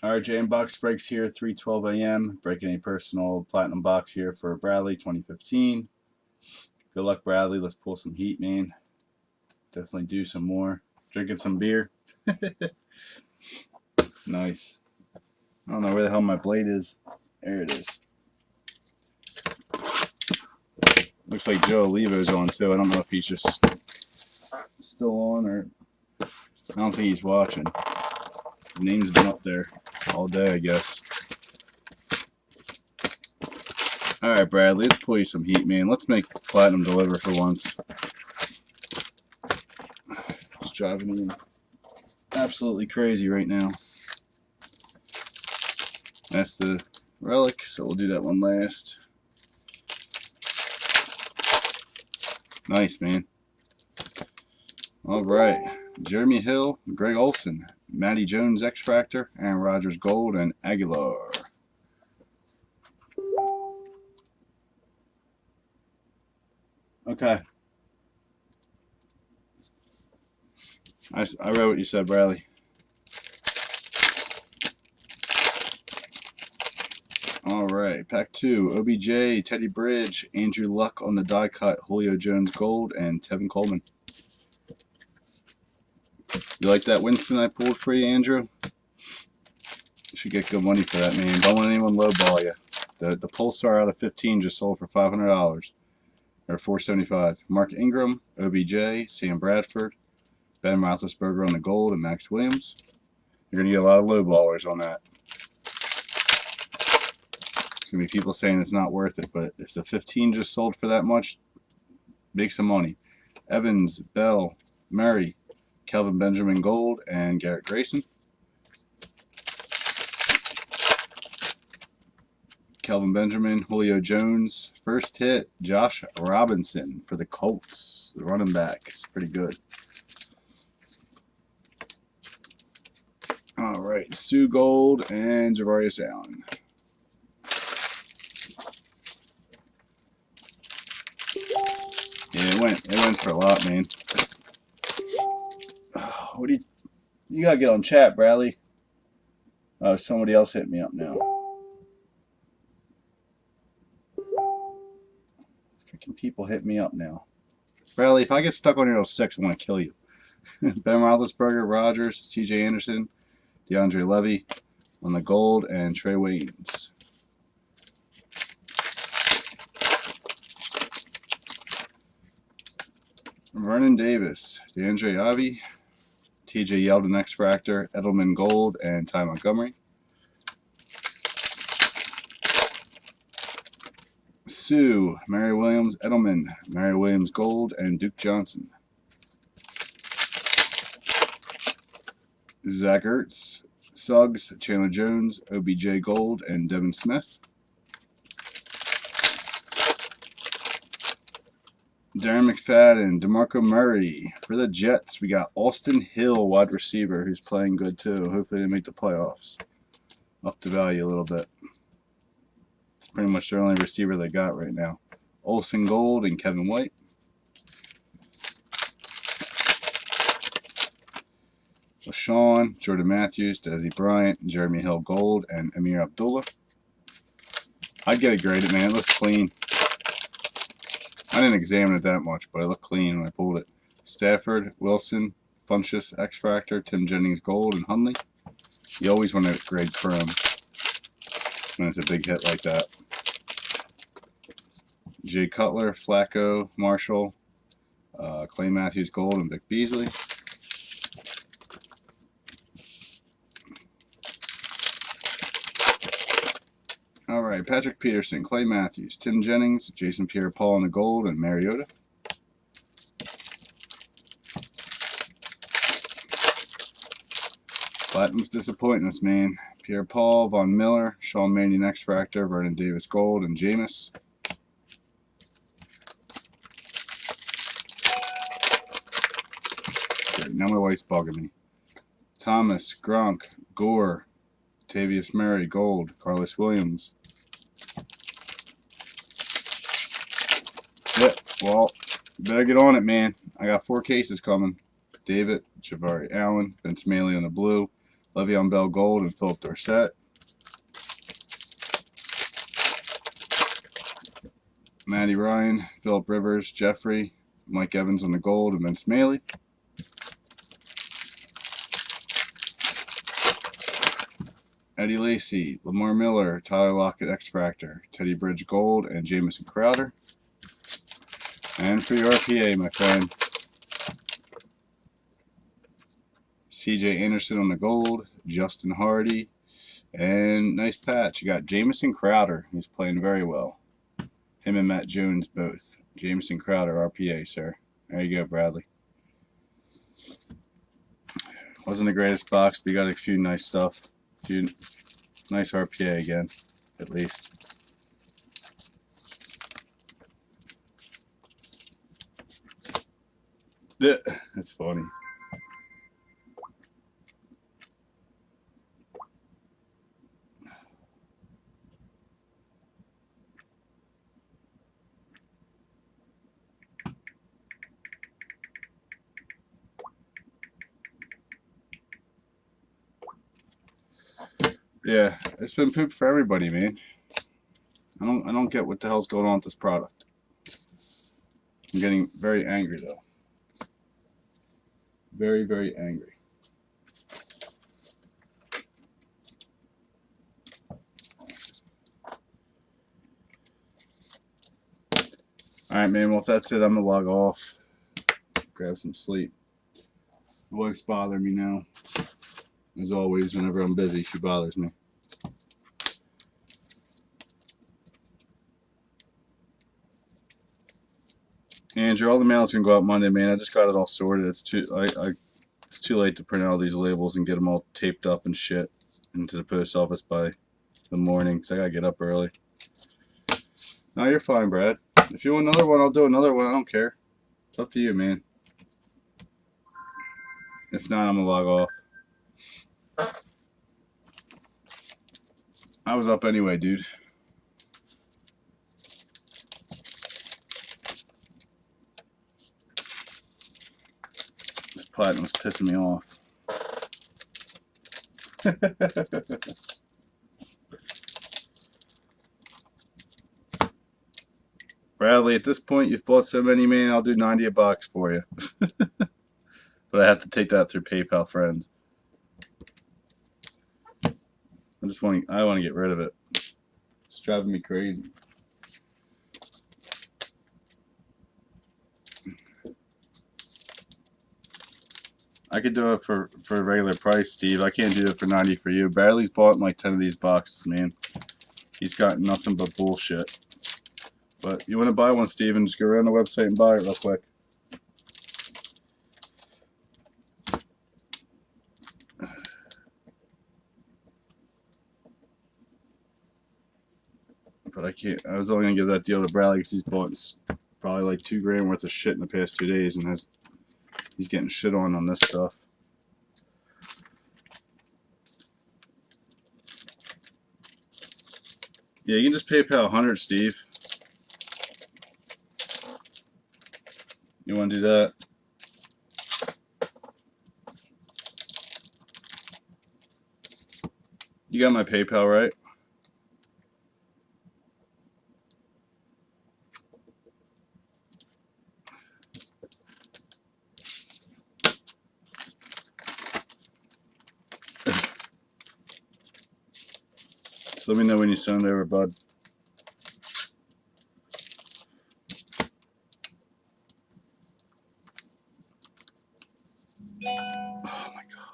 RJ box breaks here, 3:12 a.m. Breaking a personal platinum box here for Bradley, 2015. Good luck, Bradley. Let's pull some heat, man. Definitely do some more. Drinking some beer. Nice. I don't know where the hell my blade is. There it is. Looks like Joe Olivo's on too. I don't know if he's just still on or I don't think he's watching. His name's been up there all day, I guess. Alright, Bradley, let's pull you some heat, man. Let's make Platinum deliver for once. It's driving me absolutely crazy right now. That's the relic, so we'll do that one last. Nice, man. Alright. Jeremy Hill, Greg Olson, Matty Jones X Factor, Aaron Rodgers Gold, and Aguilar. Okay. I read what you said, Bradley. Alright, pack 2. OBJ, Teddy Bridge, Andrew Luck on the die cut, Julio Jones Gold, and Tevin Coleman. You like that Winston I pulled for you, Andrew? You should get good money for that, man. Don't let anyone lowball you. The Pulsar out of 15 just sold for $500. Or $475. Mark Ingram, OBJ, Sam Bradford, Ben Roethlisberger on the gold, and Max Williams. You're going to get a lot of lowballers on that. There's going to be people saying it's not worth it, but if the 15 just sold for that much, make some money. Evans, Bell, Murray, Kelvin Benjamin Gold, and Garrett Grayson. Kelvin Benjamin, Julio Jones. First hit, Josh Robinson for the Colts. The running back is pretty good. All right, Sue Gold and Javarius Allen. Yeah, it went for a lot, man. What do you gotta get on chat, Bradley? Oh, somebody else hit me up now. Freaking people hit me up now. Bradley, if I get stuck on your 06, I'm gonna kill you. Ben Roethlisberger, Rodgers, C.J. Anderson, DeAndre Levy on the gold, and Trey Waynes. Vernon Davis, DeAndre Ivey, T.J. Yeldon X Factor, Edelman Gold, and Ty Montgomery. Sue, Mary Williams, Edelman, Mary Williams Gold, and Duke Johnson. Zach Ertz, Suggs, Chandler Jones, OBJ Gold, and Devin Smith. Darren McFadden, DeMarco Murray. For the Jets, we got Austin Hill, wide receiver, who's playing good too. Hopefully they make the playoffs. Up the value a little bit. It's pretty much their only receiver they got right now. Olsen Gold and Kevin White. LaShawn, Jordan Matthews, Desi Bryant, Jeremy Hill Gold, and Amir Abdullah. I'd get it graded, man. It looks clean. I didn't examine it that much, but it looked clean when I pulled it. Stafford, Wilson, Funchess, X Factor, Tim Jennings Gold, and Hundley. You always want to grade for him when it's a big hit like that. Jay Cutler, Flacco, Marshall, Clay Matthews Gold, and Vic Beasley. All right, Patrick Peterson, Clay Matthews, Tim Jennings, Jason Pierre-Paul on the gold, and Mariota. Platinum's disappointing us, man. Pierre-Paul, Von Miller, Sean Mannion X Factor, Vernon Davis Gold, and Jameis. Okay, now my wife's bugging me. Thomas, Gronk, Gore, Tavius Murray Gold, Carlos Williams. Yeah, well, better get on it, man. I got 4 cases coming. David, Javari Allen, Vince Maley on the blue, Le'Veon Bell Gold and Philip Dorsett. Matty Ryan, Phillip Rivers, Jeffrey, Mike Evans on the gold, and Vince Mailey. Eddie Lacy, Lamar Miller, Tyler Lockett X Factor, Teddy Bridge Gold, and Jamison Crowder. And for your RPA, my friend, CJ Anderson on the gold, Justin Hardy, and nice patch. You got Jamison Crowder. He's playing very well. Him and Matt Jones both. Jamison Crowder, RPA, sir. There you go, Bradley. Wasn't the greatest box, but you got a few nice stuff. A few nice RPA again, at least. That's funny. Yeah, it's been poop for everybody, man. I don't get what the hell's going on with this product. I'm getting very angry though. Very, very angry. Alright, man, well if that's it, I'm gonna log off. Grab some sleep. My wife's bothering me now. As always, whenever I'm busy, she bothers me. Andrew, all the mail's gonna go out Monday, man. I just got it all sorted. It's too late to print out all these labels and get them all taped up and shit into the post office by the morning, because I gotta get up early. No, you're fine, Brad. If you want another one, I'll do another one. I don't care. It's up to you, man. If not, I'm gonna log off. I was up anyway, dude. This platinum's pissing me off. Bradley, at this point, you've bought so many, man. I'll do 90 a box for you. But I have to take that through PayPal Friends. I want to get rid of it. It's driving me crazy. I could do it for a regular price, Steve. I can't do it for 90 for you. Bradley's bought like 10 of these boxes, man. He's got nothing but bullshit. But you want to buy one, Steven, just go around the website and buy it real quick. But I can't. I was only going to give that deal to Bradley because he's bought probably like $2,000 worth of shit in the past 2 days, and he's getting shit on this stuff. Yeah, you can just PayPal 100, Steve. You want to do that? You got my PayPal, right? So let me know when you send it over, bud. Oh my god.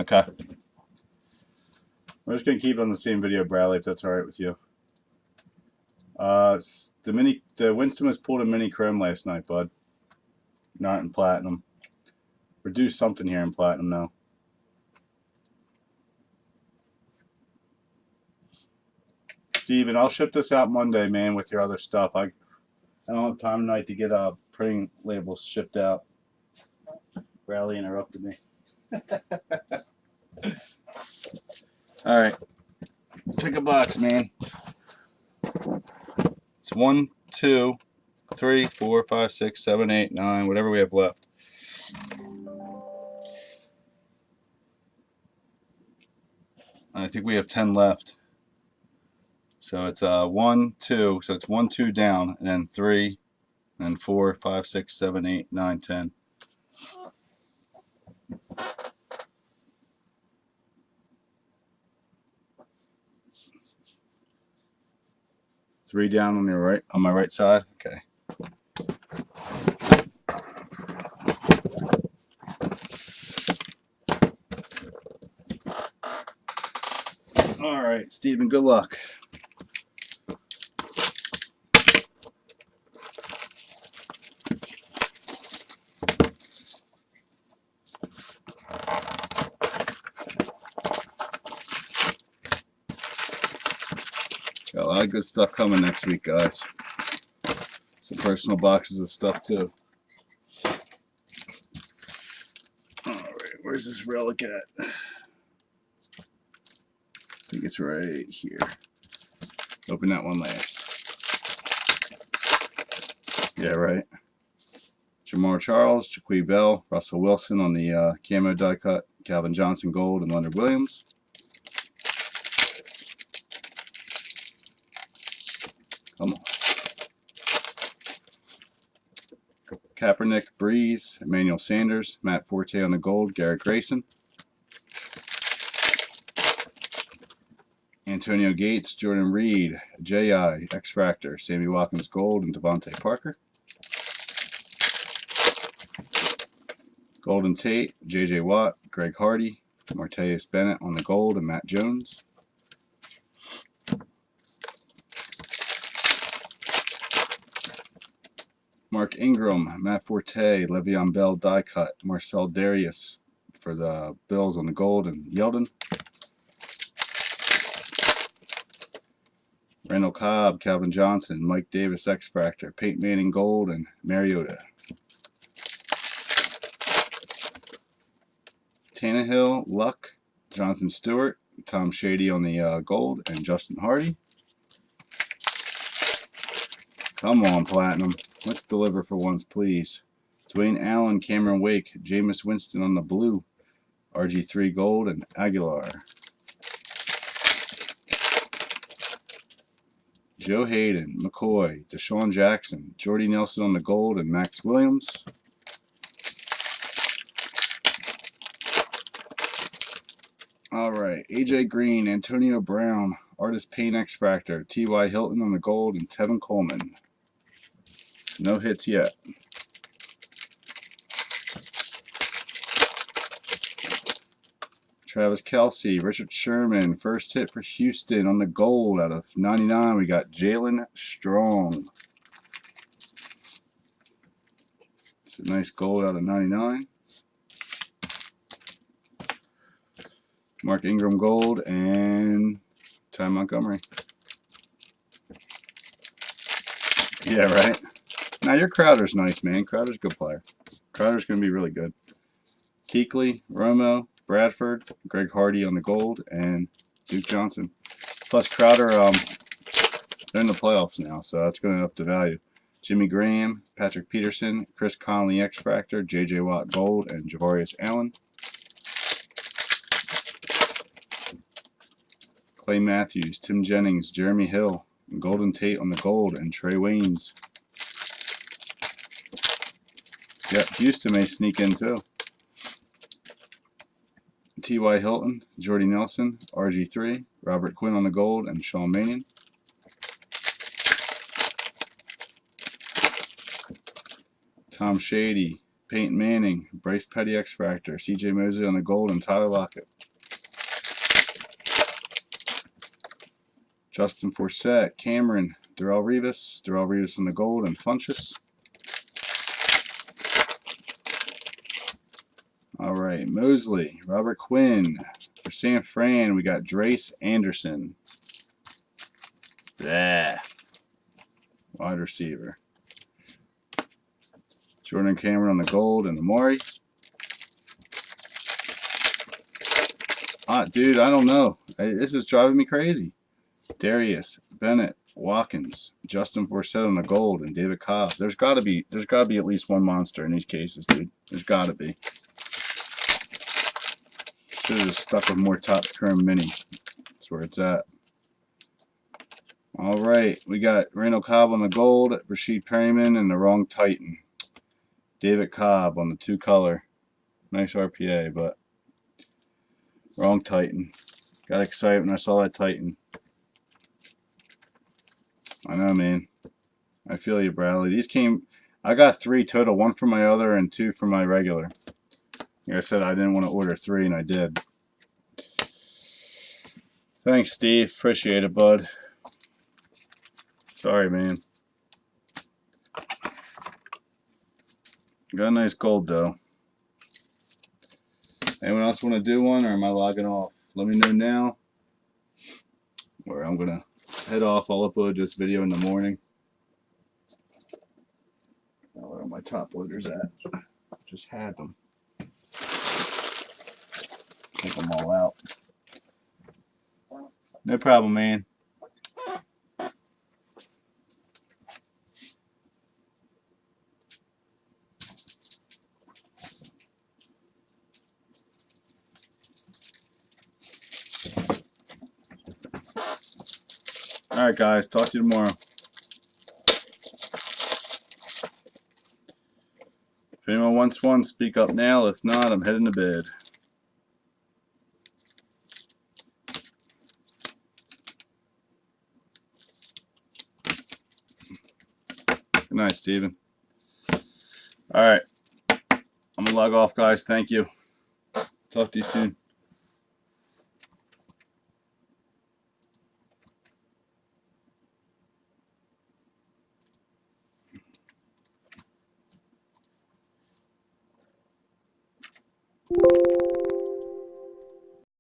Okay. We're just gonna keep it on the same video, Bradley, if that's alright with you. The Winston was pulled in mini chrome last night, bud. Not in platinum. We're due something here in platinum now. Steven, I'll ship this out Monday, man, with your other stuff. I don't have time tonight to get printing labels shipped out. Bradley interrupted me. Alright. Pick a box, man. It's It's 1, 2, 3, 4, 5, 6, 7, 8, 9, whatever we have left. I think we have 10 left. So it's 1, 2. So it's 1, 2 down, and then 3, and 4, 5, 6, 7, 8, 9, 10. Three down on your right, on my right side. Okay. All right, Stephen. Good luck. Got a lot of good stuff coming next week, guys. Some personal boxes of stuff too. All right, where's this relic at? I think it's right here. Open that one last. Yeah, right. Jamar Charles, Jaquie Bell, Russell Wilson on the camo die cut, Calvin Johnson gold, and Leonard Williams. Come on. Kaepernick, Breeze, Emmanuel Sanders, Matt Forte on the gold, Garrett Grayson. Antonio Gates, Jordan Reed, J.I., X-Factor, Sammy Watkins gold, and Devontae Parker. Golden Tate, J.J. Watt, Greg Hardy, Martellus Bennett on the gold, and Matt Jones. Mark Ingram, Matt Forte, Le'Veon Bell die cut, Marcel Darius for the Bills on the gold, and Yeldon. Randall Cobb, Calvin Johnson, Mike Davis X-Factor, Peyton Manning gold, and Mariota. Tannehill, Luck, Jonathan Stewart, Tom Shady on the gold, and Justin Hardy. Come on, Platinum. Let's deliver for once, please. Dwayne Allen, Cameron Wake, Jameis Winston on the blue, RG3 gold, and Aguilar. Joe Hayden, McCoy, Deshaun Jackson, Jordy Nelson on the gold, and Max Williams. All right, AJ Green, Antonio Brown, Artist Paint X-Factor, T.Y. Hilton on the gold, and Tevin Coleman. No hits yet. Travis Kelce, Richard Sherman, first hit for Houston on the gold out of 99. We got Jalen Strong. It's a nice gold out of 99. Mark Ingram gold and Ty Montgomery. Yeah, right. Now your Crowder's nice, man. Crowder's a good player. Crowder's going to be really good. Kuechly, Romo, Bradford, Greg Hardy on the gold, and Duke Johnson. Plus Crowder, they're in the playoffs now, so that's going to up the value. Jimmy Graham, Patrick Peterson, Chris Conley X-Factor, J.J. Watt gold, and Javarius Allen. Clay Matthews, Tim Jennings, Jeremy Hill, Golden Tate on the gold, and Trey Waynes. Yep, Houston may sneak in too. T.Y. Hilton, Jordy Nelson, RG3, Robert Quinn on the gold, and Sean Mannion. Tom Shady, Peyton Manning, Bryce Petty X-Factor, C.J. Mosley on the gold, and Tyler Lockett. Justin Forsett, Cameron, Darrelle Revis on the gold, and Funchess. All right, Mosley, Robert Quinn. For San Fran, we got Drace Anderson. Yeah. Wide receiver. Jordan Cameron on the gold, and Amari. Dude, I don't know. This is driving me crazy. Darius, Bennett, Watkins, Justin Forsett on the gold, and David Cobb. There's got to be at least one monster in these cases, dude. There's got to be. Should have just stuck with more Topps Chrome Mini. That's where it's at. All right, we got Randall Cobb on the gold, Rashid Perryman, and the wrong Titan. David Cobb on the 2-color. Nice RPA, but wrong Titan. Got excited when I saw that Titan. I know, man. I feel you, Bradley. These came... I got 3 total. 1 for my other and 2 for my regular. Like I said, I didn't want to order 3, and I did. Thanks, Steve. Appreciate it, bud. Sorry, man. Got a nice gold, though. Anyone else want to do one, or am I logging off? Let me know now. Or I'm going to head off. I'll upload this video in the morning. Now, where are my top loaders at? Just had them. Take them all out. No problem, man. Alright, guys. Talk to you tomorrow. If anyone wants one, speak up now. If not, I'm heading to bed. Good night, Steven. Alright. I'm going to log off, guys. Thank you. Talk to you soon.